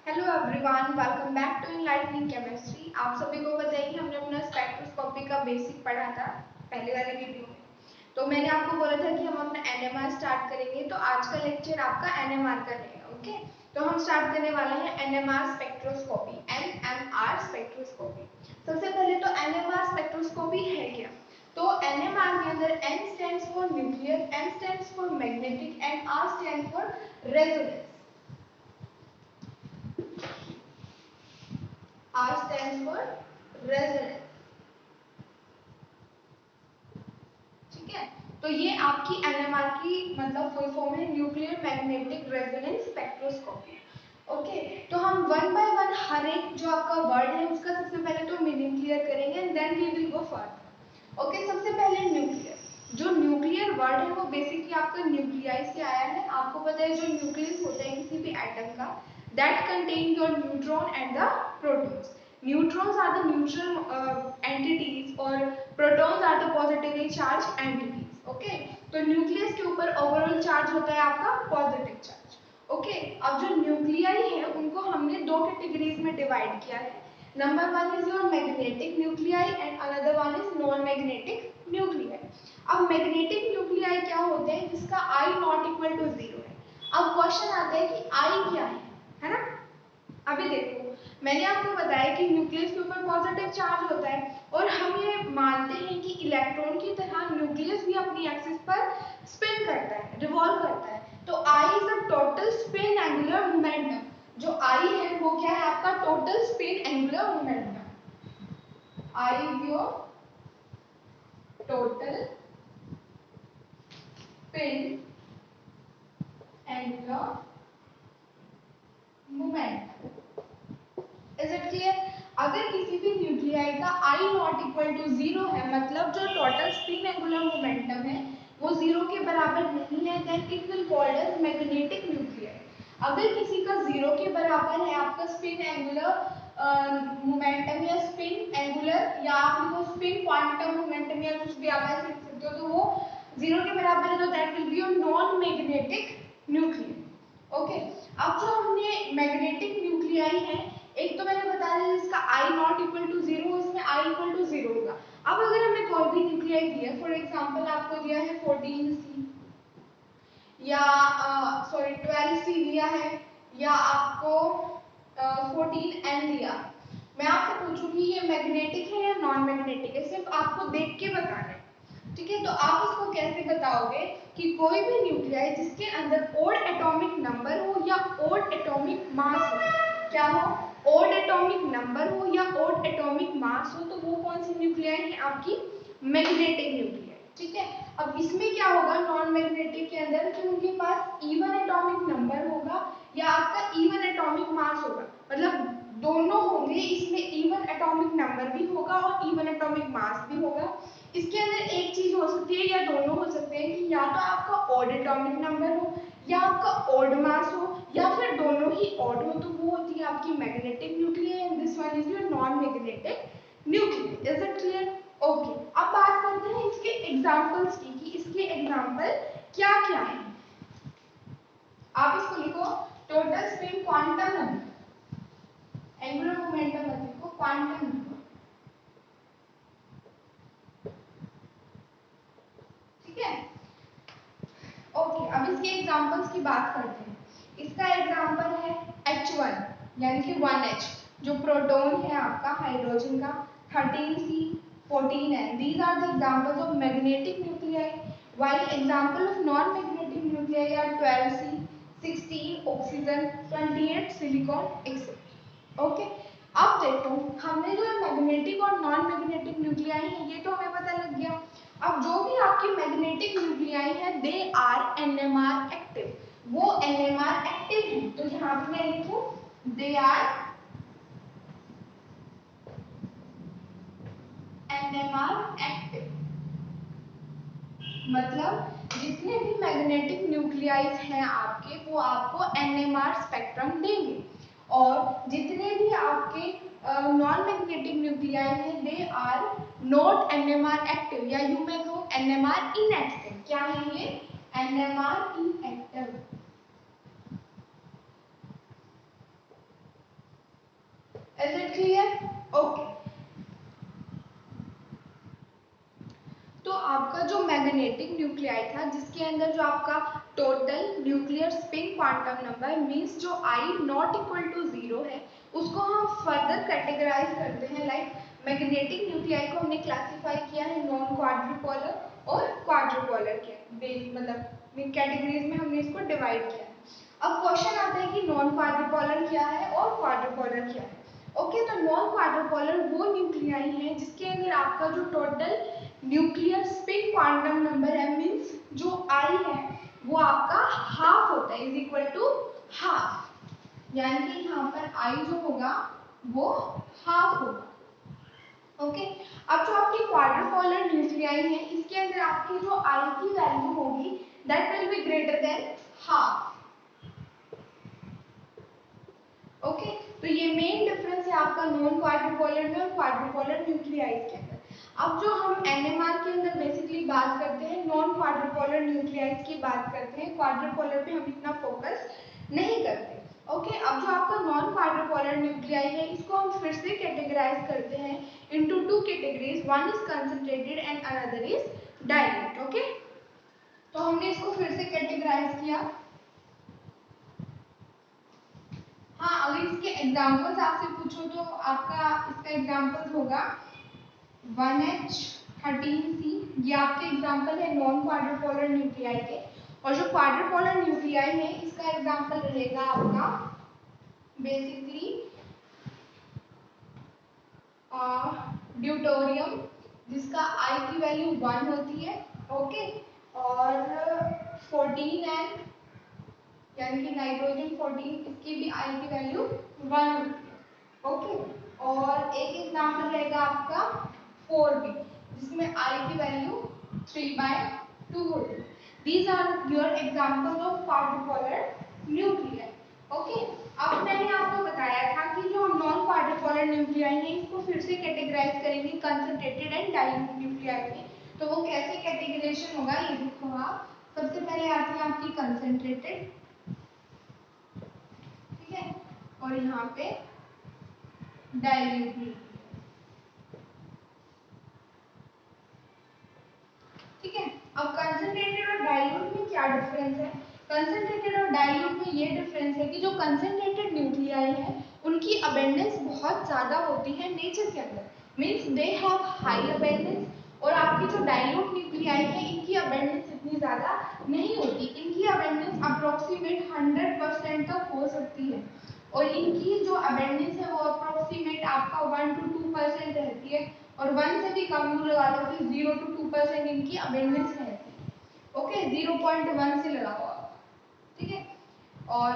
Hello everyone, welcome back to enlightening chemistry. आप सभी को बताइए, हमने अपना स्पेक्ट्रोस्कोपी का बेसिक पढ़ा था पहले वाले वीडियो में। तो मैंने आपको बोला था कि हम अपना एनएमआर स्टार्ट करेंगे, तो आज का लेक्चर आपका एनएमआर का रहेगा। ओके, तो हम स्टार्ट करने वाले हैं एनएमआर स्पेक्ट्रोस्कोपी, एनएमआर स्पेक्ट्रोस्कोपी। सबसे पहले तो एनएमआर स्पेक्ट्रोस्कोपी है क्या? तो एनएमआर के अंदर N stands for nuclear, M stands for magnetic and R stand for resonance. R stands for resonance। ठीक है, तो ये आपकी एनएमआर की मतलब फुल फॉर्म है, nuclear magnetic resonance spectroscopy. Okay, तो हम वन बाय वन हर एक जो आपका वर्ड है उसका सबसे पहले तो मीनिंग क्लियर करेंगे and then we will go further. Okay, सबसे पहले न्यूक्लियर। जो न्यूक्लियर वर्ड है वो बेसिकली आपका न्यूक्लियाई से आया है। आपको पता है जो न्यूक्लियस होता है किसी भी एटम का, that contain your neutron and the protons. Neutrons are the neutral entities और protons are the positively charged entities। Okay, तो न्यूक्लियस के ऊपर ओवरऑल चार्ज होता है आपका पॉजिटिव चार्ज। ओके, अब जो न्यूक्लियाई है उनको हमने दो कैटेगरीज में डिवाइड किया है। Number one is your magnetic nuclei and another one is non magnetic nuclei. अब मैग्नेटिक न्यूक्लियाई क्या होते हैं जिसका आई नॉट इक्वल टू जीरो है। अब क्वेश्चन आता है कि आई क्या है ना। अभी देखो, मैंने आपको बताया कि न्यूक्लियस के ऊपर पॉजिटिव चार्ज होता है और हम ये मानते हैं कि इलेक्ट्रॉन की तरह न्यूक्लियस भी अपनी एक्सिस पर स्पिन करता है, रिवॉल्व करता है। तो I is the total spin angular momentum. जो आई है वो क्या है आपका total spin angular momentum. I is your total spin angular momentum. Is it clear? अगर किसी भी न्यूक्लियाई का I not equal to zero है, मतलब जो टोटल स्पिन एंगुलर मोमेंटम है वो जीरो के बराबर नहीं है, then it will called as magnetic nuclei. अगर किसी का जीरो के बराबर है आपका स्पिन एंगुलर मोमेंटम या स्पिन एंगुलर या आप लिखो स्पिन क्वांटम मोमेंटम या कुछ भी आप ऐसे लिख सकते हो, तो वो जीरो के बराबर है, तो that will be your non magnetic nuclei. Okay, अब जो हमने मैग्नेटिक न्यूक्लियाई है, एक तो मैंने बता दिया जिसका आई नॉट इक्वल टू जीरो, इसमें आई इक्वल टू जीरो होगा। अब अगर हमें कोई भी न्यूक्लियाई दिया, फॉर एग्जांपल आपको दिया है 14C या 12C दिया है, या आपको 14N दिया, मैं आपसे पूछूंगी ये मैग्नेटिक है या नॉन मैग्नेटिक है, सिर्फ आपको देख के बताना है। ठीक है, तो आप इसको कैसे बताओगे कि कोई भी न्यूक्लियाई जिसके अंदर ओड एटॉमिक नंबर हो या ओड एटॉमिक मास हो, क्या हो, ओड एटॉमिक नंबर हो या ओड एटॉमिक मास हो, तो वो कौन सी न्यूक्लियाई है आपकी मैग्नेटिक न्यूक्लियाई। ठीक है, अब इसमें क्या होगा नॉन मैग्नेटिक के अंदर कि उनके पास इवन एटॉमिक नंबर होगा या आपका इवन एटॉमिक मास होगा, मतलब दोनों होंगे, इसमें इवन एटॉमिक नंबर भी होगा और इवन एटॉमिक मास भी होगा। इसके अंदर एक चीज हो सकती है या दोनों हो सकते हैं कि या तो आपका ऑड एटॉमिक नंबर हो या आपका ऑड मास हो या फिर दोनों ही ऑड हो, तो वो होती है आपकी magnetic nuclear and this one is your non magnetic nuclear. Is it clear? OK, अब बात करते हैं इसके एग्जांपल्स की कि इसके एग्जांपल क्या क्या है। आप इसको लिखो total spin quantum number, angular momentum मत लिखो, क्वांटम नंबर। ठीक है, ओके, अब इसके एग्जांपल्स की बात करते हैं। इसका एग्जांपल है H1 यानी कि 1H, जो प्रोटॉन है आपका हाइड्रोजन का, 13C, 14N, these are the examples of magnetic nuclei, while example of non magnetic nuclei are 12C, 16 oxygen, 28 silicon etc। Okay, अब देखो हमने जो मैग्नेटिक और नॉन मैग्नेटिक न्यूक्लियाई है ये तो हमें पता लग गया। अब जो भी आपकी मैग्नेटिक न्यूक्लियाई है दे आर एनएमआर एक्टिव, वो एनएमआर एक्टिव है, तो यहाँ पे मैं लिखूं दे आर एनएमआर एक्टिव, मतलब जितने भी मैग्नेटिक न्यूक्लियाइज हैं आपके वो आपको एनएमआर स्पेक्ट्रम देंगे, और जितने भी आपके नॉन मैग्नेटिक न्यूक्लियाई हैं they are not NMR active, या यू मे कहो एनएमआर इनएक्टिव। क्या है ये? NMR inactive. It clear? Okay, तो आपका जो मैग्नेटिक न्यूक्लियाई था जिसके अंदर जो आपका total nuclear spin quantum number means जो I नॉट इक्वल टू 0 है उसको हम फर्दर कैटेगराइज करते हैं। लाइक मैग्नेटिक न्यूक्लियाई को हमने क्लासिफाई किया है नॉन क्वाड्रुपोलर और क्वाड्रुपोलर के मतलब कैटेगरीज में हमने इसको डिवाइड किया है। अब क्वेश्चन आता है कि नॉन क्वाड्रुपोलर क्या है और क्वाड्रुपोलर क्या है। ओके, तो नॉन क्वाड्रुपोलर वो न्यूक्लियाई है जिसके अंदर आपका जो total nuclear spin quantum number है मींस जो I है वो आपका हाफ होता है, इज इक्वल टू हाफ, यानी कि यहाँ पर I जो होगा वो हाफ होगा। ओके, अब जो आपकी क्वाड्रुपोलर न्यूक्लियाई है इसके अंदर आपकी जो I की वैल्यू होगी that will be greater than half. Okay, तो ये मेन डिफरेंस है आपका नॉन क्वाड्रुपोलर में और क्वाड्रुपोलर न्यूक्लियाइज के अंदर। अब जो हम NMR के अंदर बेसिकली बात करते हैं नॉन क्वाड्रुपोलर न्यूक्लियाइज की बात करते हैं, क्वाड्रुपोलर पे हम इतना फोकस नहीं करते। ओके, अब जो आपका नॉन क्वाड्रुपोलर न्यूक्लियाई है इसको हम फिर से कैटेगराइज करते हैं into two categories, one is concentrated and another is dilute. Okay, तो हमने इसको फिर से कैटेगराइज किया। हाँ, अगर इसके एग्जांपल्स आपसे पूछो तो आपका इसका एग्जांपल्स होगा 1H13C, ये आपके एग्जांपल है नॉन क्वाड्रुपोलर न्यूक्लियाई के। और जो क्वाड्रुपोलर न्यूक्लियाई है इसका एग्जांपल रहेगा आपका बेसिकली ड्यूटोरियम जिसका I की वैल्यू 1 होती है। ओके, और 14N यानी कि नाइट्रोजन 14 इसकी भी I की वैल्यू 1 होती है। ओके, और एक एग्जांपल रहेगा आपका 4B जिसमें I की वैल्यू 3/2 होती है। These are your examples of quadrupolar nuclei. Okay, अब मैंने आपको बताया था कि जो नॉन क्वाड्रुपोलर न्यूक्लियाई है इसको फिर से कैटेगराइज करेंगे कंसंट्रेटेड एंड डाइल्यूट न्यूक्लियाई में। तो वो कैसे कैटेगराइजेशन होगा ये देखो आप। सबसे पहले आती है आपकी कंसंट्रेटेड, ठीक है, और यहाँ पे डाइल्यूट न्यूक्लियाई, ठीक है। अब कंसंट्रेटेड और डाइल्यूट में क्या डिफरेंस है? कंसंट्रेटेड और डाइल्यूट में ये डिफरेंस है कि जो कंसंट्रेटेड न्यूक्लियाई है उनकी अबेंडेंस बहुत ज्यादा होती है नेचर के अंदर, means they have high abundance. और आपकी जो डाइल्यूट न्यूक्लियाई है इनकी अबेंडेंस इतनी ज्यादा नहीं होती, इनकी अबेंडेंस अप्रोक्सीमेट 100% तक हो सकती है। और इनकी जो अबेंडेंस है वो अप्रोक्सीमेट आपका 1 to 2% रहती है, और 1 से भी कम लगा लो कि 0 to 2% इनकी अबेंडेंस है। ओके, 0.1 से लगाओ आप, ठीक है। और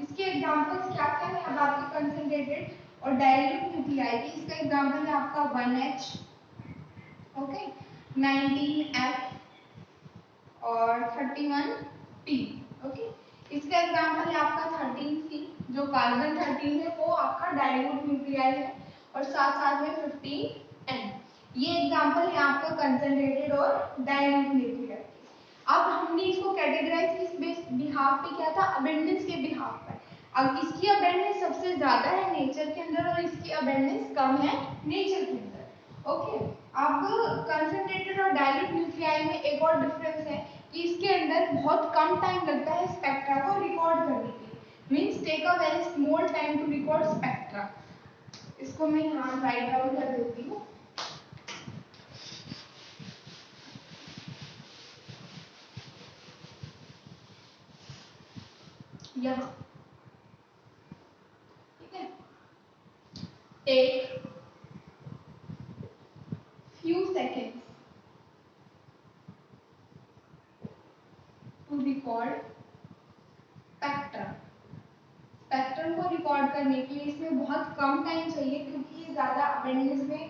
इसके एग्जांपल्स क्या क्या है? अब आपके कंसंट्रेटेड और डाइल्यूट न्यूक्लियाई के इसका एग्जांपल है आपका 1H, ओके, 19F और 31P। ओके, इसका एग्जांपल है आपका 13C जो कार्बन 13 है वो आपका डाइल्यूट न्यूक्लियाई है, और साथ साथ में 15N। ये एग्जांपल है आपका कंसंट्रेटेड और डाइल्यूट न्यूक्लियाई। अब हमने इसको कैटेगराइज किस बिहाफ पे किया था? अबेंडेंस के बिहाफ पर। अब इसकी अबेंडेंस सबसे ज्यादा है नेचर के अंदर और इसकी अबेंडेंस कम है नेचर के अंदर। ओके, अब कंसंट्रेटेड और डाइल्यूट न्यूक्लियाई में एक और डिफरेंस है कि इसके अंदर बहुत कम टाइम लगता है स्पेक्ट्रा को रिकॉर्ड करने के लिए, means take a very small time to record spectra. इसको मैं यहाँ राइट डाउन कर देती हूँ। यहाँ, ठीक है, take few seconds to record spectrum। Spectrum को रिकॉर्ड करने के लिए इसमें बहुत कम टाइम चाहिए क्योंकि ये ज्यादा अबेंडेंस में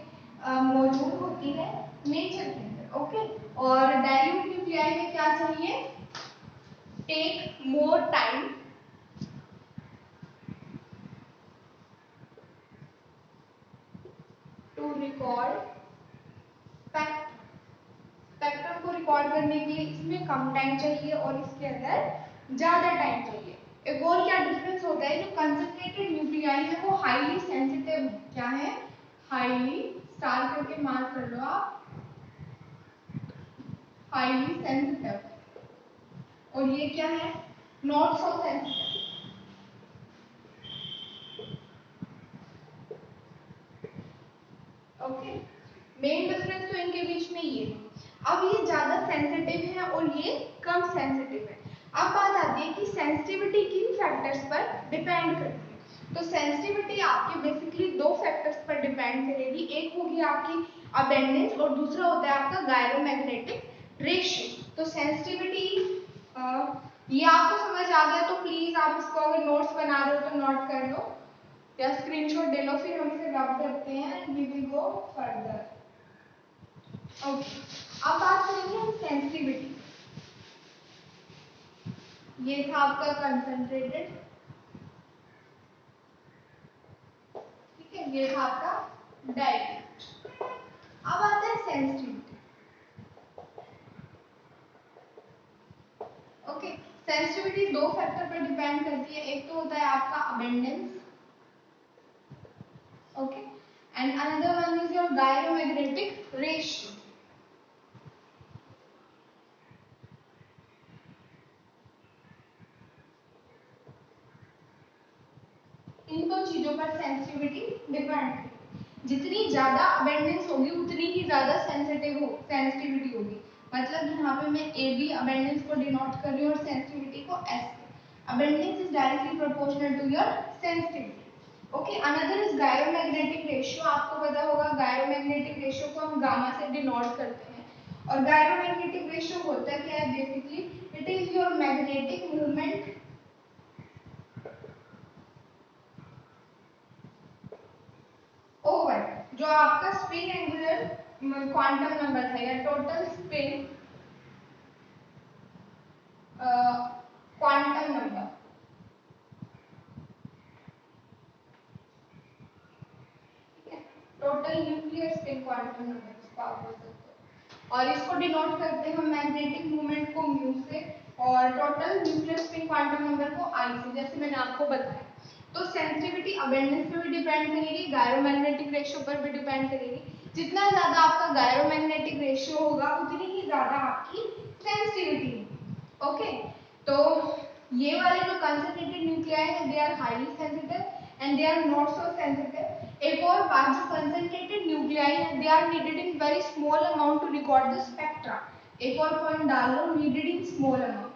मौजूद होती है नेचर के अंदर। ओके, और डाइल्यूट न्यूक्लियाई में क्या चाहिए? Take more time to record spectrum. Spectrum को रिकॉर्ड करने के लिए इसमें कम टाइम चाहिए और इसके अंदर ज्यादा टाइम चाहिए। एक और क्या डिफरेंस होता है? जो कंसंट्रेटेड न्यूक्लियाई है वो हाईली सेंसिटिव है। क्या है? हाईली, स्टार करके मार्क कर लो आप, हाईली सेंसिटिव। और ये क्या है? Not so sensitive. Okay, main difference तो इनके बीच में ये है। अब ये ज्यादा सेंसिटिव है और ये कम सेंसिटिव है। अब बात आती है कि सेंसिटिविटी किन फैक्टर्स पर डिपेंड करती है। तो सेंसिटिविटी आपके बेसिकली दो फैक्टर्स पर डिपेंड करेगी। एक होगी आपकी अबेंडेंस और दूसरा होता है आपका गायरोमैग्नेटिक रेशियो। तो सेंसिटिविटी ये आपको समझ आ गया तो प्लीज आप इसको अगर नोट्स बना रहे हो तो नोट कर लो या स्क्रीनशॉट ले लो, फिर हम इसे रब करते हैं and we will go further. Okay, अब बात करेंगे हम सेंसिटिविटी। ये था आपका कंसंट्रेटेड, ठीक है, ये था आपका डाइल्यूट। अब आता है सेंसिटिविटी। ओके, सेंसिटिविटी दो फैक्टर पर डिपेंड करती है। एक तो होता है आपका abundance, OK, and another one is your gyromagnetic ratio. इन दो चीजों पर सेंसिटिविटी डिपेंड है। जितनी ज्यादा अबेंडेंस होगी उतनी ही ज्यादा सेंसिटिविटी होगी। मतलब यहाँ पे मैं ए बी अबेंडेंस को डिनोट कर रही हूँ और सेंसिटिविटी को एस से। Abundance is directly proportional to your sensitivity. Okay, another is gyromagnetic ratio. आपको पता होगा गायरोमैग्नेटिक रेशियो को हम गामा से डिनोट करते हैं। और गायरोमैग्नेटिक रेशियो होता क्या है? Basically it is your magnetic movement over जो आपका स्पिन एंगुलर क्वांटम नंबर था या टोटल स्पिन क्वांटम नंबर, ठीक है, total nuclear spin quantum number इसको आप बोल सकते हो। और इसको डिनोट करते हैं हम मैग्नेटिक मूवमेंट को म्यू से और total nuclear spin quantum number को आई से, जैसे मैंने आपको बताया। तो सेंसिटिविटी अबेंडेंस पे भी डिपेंड करेगी, गायरोमैग्नेटिक रेशियो पर भी डिपेंड करेगी। जितना ज्यादा आपका गायरोमैग्नेटिक रेशियो होगा उतनी ही ज्यादा आपकी सेंसिटिविटी होगी। ओके, तो ये वाले जो कंसंट्रेटेड न्यूक्लियाई है they are highly sensitive and they are not so sensitive. एक और बात, जो कंसंट्रेटेड न्यूक्लियाई है they are needed in very small amount to record the spectra. एक और पॉइंट डाल लो, needed in small amount.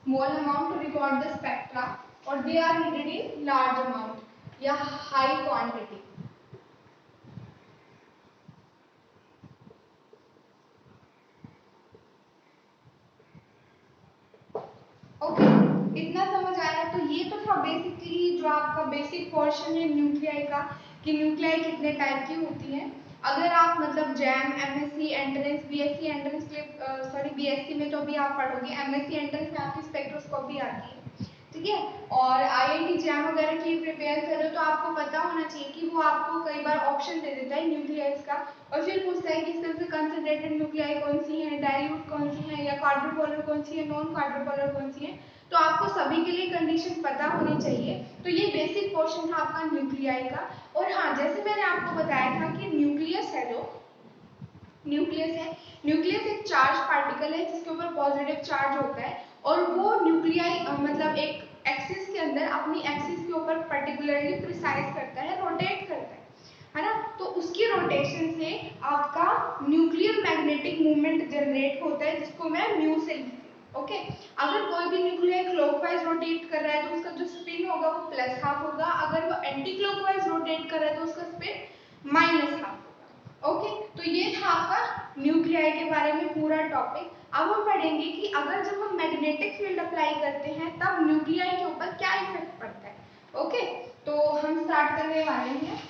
small amount to record the spectra or they are needed in large amount या high quantity। Okay, इतना समझ आया? तो ये तो था बेसिकली जो आपका बेसिक पोर्शन है न्यूक्लियाई का, कि न्यूक्लियाई कितने टाइप की होती हैं। अगर आप मतलब jam, MSc entrance, BSc entrance के सॉरी बीएससी में तो अभी आप पढ़ोगे, एमएससी एंट्रेंस में आपकी स्पेक्ट्रोस्कोपी आती है, ठीक है, और आईआईटी जैम वगैरह की प्रिपेयर कर रहे हो तो आपको पता होना चाहिए कि वो आपको कई बार ऑप्शन दे देता है न्यूक्लियस का और फिर पूछता है कि इसमें से कंसंट्रेटेड न्यूक्लियाई कौन सी है, डाइल्यूट कौन सी है, या क्वाड्रुपोलर कौन सी है, नॉन क्वाड्रुपोलर कौन सी है। तो आपको सभी के लिए कंडीशन पता होनी चाहिए। तो ये बेसिक पोर्शन था आपका न्यूक्लियाई का। और हाँ, जैसे मैंने आपको बताया था कि न्यूक्लियस है, जो न्यूक्लियस है, न्यूक्लियस एक चार्ज पार्टिकल है जिसके ऊपर पॉजिटिव चार्ज होता है और वो न्यूक्लियाई मतलब एक एक्सिस के अंदर अपनी एक्सिस के ऊपर पर्टिकुलरली प्रिसाइज करता है, रोटेट करता है ना। तो उसकी रोटेशन से आपका न्यूक्लियर मैग्नेटिक मूवमेंट जनरेट होता है जिसको मैं म्यू से लिखती हूँ। ओके, अगर कोई भी न्यूक्लियर क्लॉकवाइज रोटेट कर रहा है तो उसका जो स्पिन होगा वो प्लस हाफ होगा, अगर वो एंटी क्लॉकवाइज रोटेट कर रहा है तो उसका स्पिन माइनस हाफ। ओके, तो ये था आपका न्यूक्लियाई के बारे में पूरा टॉपिक। अब हम पढ़ेंगे कि अगर जब हम मैग्नेटिक फील्ड अप्लाई करते हैं तब न्यूक्लियाई के ऊपर क्या इफेक्ट पड़ता है। ओके, तो हम स्टार्ट करने वाले हैं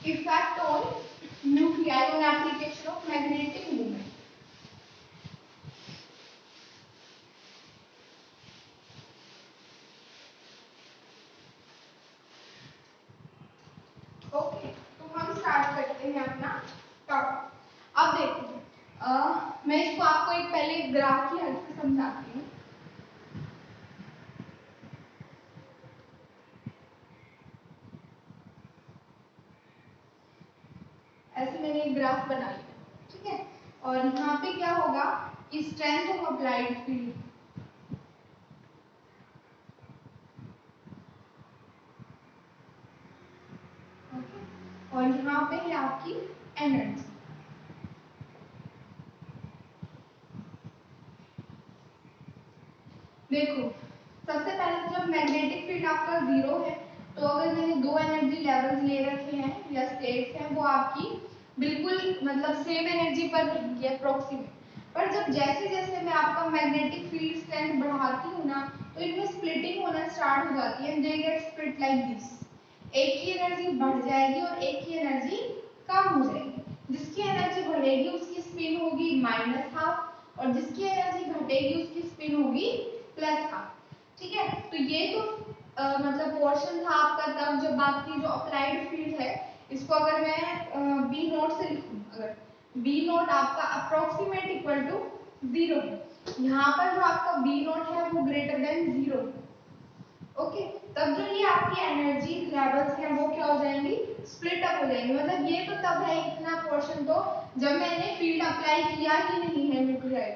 effect on nuclei on application of magnetic movement. Okay, तो हम स्टार्ट करते हैं अपना टॉपिक। अब मैं इसको आपको एक पहले ग्राफ की हेल्प से समझाती हूँ। ऐसे मैंने एक ग्राफ बना लिया, ठीक है। और यहाँ पे क्या होगा कि स्ट्रेंथ ऑफ अप्लाइड फील्ड, और यहाँ पे है आपकी एनर्जी। देखो सबसे पहले जब मैग्नेटिक फील्ड आपका 0 है, तो अगर मैंने दो एनर्जी लेवल्स ले रखे हैं या स्टेट्स हैं, वो आपकी बिल्कुल मतलब सेम एनर्जी पर रहेंगी अप्रोक्सीमेट। पर जब जैसे जैसे मैं आपका मैग्नेटिक फील्ड स्ट्रेंथ बढ़ाती हूँ ना, तो इनमें स्प्लिटिंग होना स्टार्ट हो जाती है, they get split like this. एक की एनर्जी बढ़ जाएगी और एक की एनर्जी कम हो जाएगी। जिसकी एनर्जी बढ़ेगी उसकी स्पिन होगी -12 और जिसकी एनर्जी घटेगी उसकी स्पिन होगी +12। ठीक है, तो ये तो मतलब पोर्शन था आपका तब जब बात की जो अप्लाइड फील्ड है। इसको अगर मैं बी नोट से लिखूं, अगर बी नोट आपका अप्रोक्सीमेट इक्वल टू 0 है, यहाँ पर जो आपका बी नोट है वो ग्रेटर देन 0 है। ओके, तब जो ये आपकी एनर्जी लेवल्स हैं वो क्या हो जाएंगी, स्प्लिट अप हो जाएंगी। मतलब ये तो तब है इतना पोर्शन तो जब मैंने फील्ड अप्लाई किया ही नहीं है न्यूक्लियाई।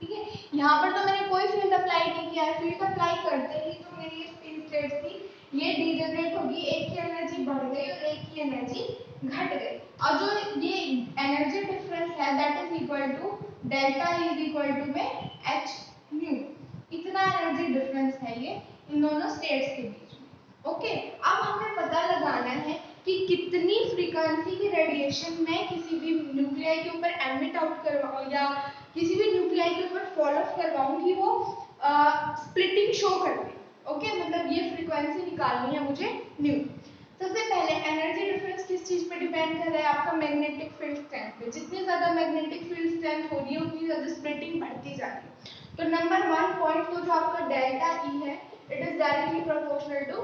ठीक है, यहाँ पर तो मैंने कोई फील्ड अप्लाई नहीं किया है। फील्ड अप्लाई करते ही जो मेरी ये स्पिन स्टेट थी ये डीजनरेट होगी, एक की एनर्जी बढ़ गई और एक की एनर्जी घट गई। और जो ये एनर्जी डिफरेंस है that is equal to delta is equal to में एच न्यू। इतना एनर्जी डिफरेंस है ये इन दोनों स्टेट्स के बीच में। ओके, अब हमें पता लगाना है कि कितनी फ्रीक्वेंसी की रेडिएशन मैं किसी भी न्यूक्लियाई के ऊपर एमिट आउट करवाऊं या किसी भी न्यूक्लियाई के ऊपर फॉलो करवाऊंगी वो स्प्लिटिंग शो करती है। ओके, मतलब ये फ्रीक्वेंसी निकालनी है मुझे न्यू। सबसे पहले एनर्जी डिफरेंस किस चीज पे डिपेंड कर रहा है, आपका मैग्नेटिक फील्ड स्ट्रेंथ पे। जितनी ज्यादा मैग्नेटिक फील्ड स्ट्रेंथ हो रही है उतनी ज्यादा स्प्लिटिंग बढ़ती जा रही है। तो नंबर 1 पॉइंट तो जो आपका डेल्टा ई है it is directly proportional to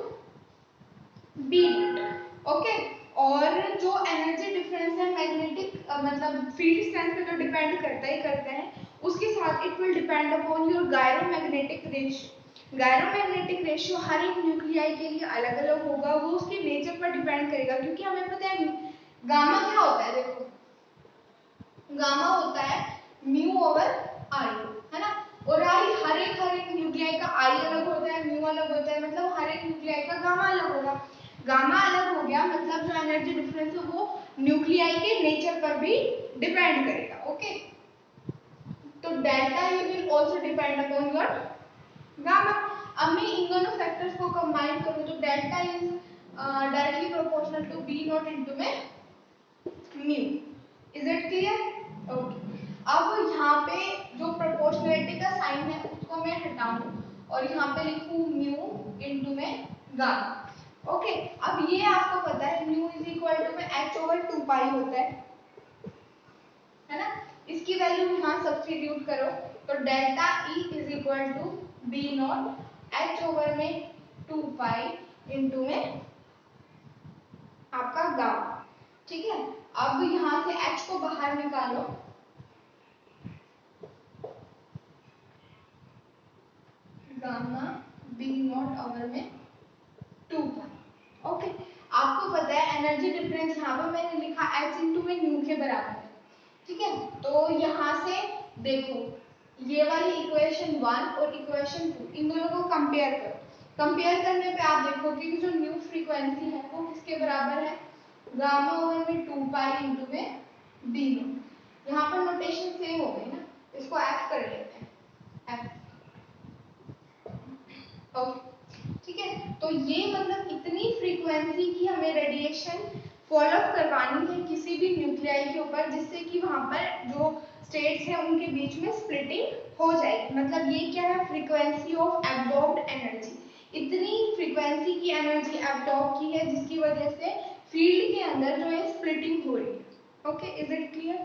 B naught. OK, और जो एनर्जी डिफरेंस है मैग्नेटिक मतलब फील्ड स्ट्रेंथ पे तो डिपेंड करता ही करते हैं, उसके साथ it will depend upon your gyromagnetic ratio. Gyromagnetic ratio हर एक न्यूक्लियाई के लिए अलग अलग होगा, वो उसके नेचर पर डिपेंड करेगा। क्योंकि हमें पता है गामा क्या होता है, देखो गामा होता है म्यू ओवर आई, है ना। और आई हर एक न्यूक्लियाई का आई अलग होता है, म्यू अलग होता है, मतलब हर एक न्यूक्लियाई का गामा अलग होगा। गामा अलग हो गया मतलब जो एनर्जी डिफरेंस है वो न्यूक्लियाई के नेचर पर भी डिपेंड करेगा। ओके, तो delta you will also depend upon your gamma. अब मैं इन दोनों फैक्टर्स को कंबाइन करूं तो delta is directly proportional to B naught into में mu. Is it clear? OK, अब यहाँ पे जो प्रोपोर्शनलिटी का साइन है उसको मैं हटाऊं और यहाँ पे लिखूं म्यू इनटू में गामा। ओके, अब ये आपको पता है म्यू इज इक्वल टू में h ओवर 2 पाई होता है ना। इसकी वैल्यू यहाँ सब्स्टिट्यूट करो तो delta E is equal to B nought h over में 2 पाई इनटू में आपका गामा। ठीक है, अब यहाँ से h को बाहर निकालो, गामा बी नॉट ओवर में 2 पाई। ओके, आपको पता है एनर्जी डिफरेंस यहाँ पर मैंने लिखा h इनटू में न्यू के बराबर है। ठीक है, तो यहाँ से देखो ये वाली इक्वेशन 1 और इक्वेशन 2 इन दोनों को कंपेयर करो। कंपेयर करने पे आप देखोगे कि जो न्यू फ्रीक्वेंसी है वो किसके बराबर है, गामा ओवर में 2 पाई इनटू में बी नॉट। यहाँ पर नोटेशन सेम हो गई ना, इसको एफ कर लेते हैं एफ। ओके, ठीक है, तो ये मतलब इतनी फ्रीक्वेंसी की हमें रेडिएशन फॉलो करवानी है किसी भी न्यूक्लियाई के ऊपर जिससे कि वहां पर जो स्टेट्स हैं उनके बीच में स्प्लिटिंग हो जाएगी। मतलब ये क्या है, फ्रीक्वेंसी ऑफ एब्जॉर्ब्ड एनर्जी। इतनी फ्रीक्वेंसी की एनर्जी एब्जॉर्ब की है जिसकी वजह से फील्ड के अंदर जो है स्प्लिटिंग हो रही है। Okay, is it clear?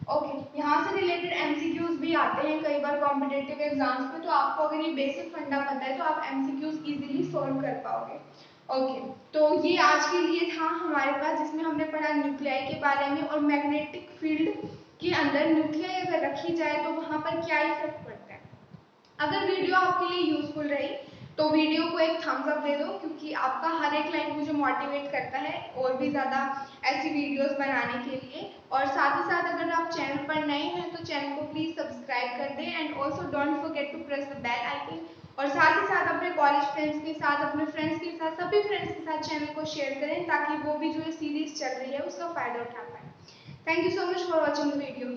Okay, यहाँ से रिलेटेड एमसीक्यूज भी आते हैं कई बार कॉम्पिटिटिव एग्जाम्स में, तो आपको अगर ये बेसिक फंडा पता है तो आप एमसीक्यूज इजीली सॉल्व कर पाओगे। ओके, तो ये आज के लिए था हमारे पास जिसमें हमने पढ़ा न्यूक्लियाई के बारे में और मैग्नेटिक फील्ड के अंदर न्यूक्लियाई अगर रखी जाए तो वहाँ पर क्या इफेक्ट पड़ता है। अगर वीडियो आपके लिए यूजफुल रही तो वीडियो को एक थम्स अप दे दो, क्योंकि आपका हर एक लाइक मुझे मोटिवेट करता है और भी ज़्यादा ऐसी वीडियोस बनाने के लिए। और साथ ही साथ अगर आप चैनल पर नए हैं तो चैनल को प्लीज़ सब्सक्राइब कर दें and also don't forget to press the bell icon. और साथ ही साथ अपने कॉलेज फ्रेंड्स के साथ, अपने फ्रेंड्स के साथ, सभी फ्रेंड्स के साथ चैनल को शेयर करें ताकि वो भी जो ये सीरीज चल रही है उसका फ़ायदा उठा पाए। Thank you so much for watching the video.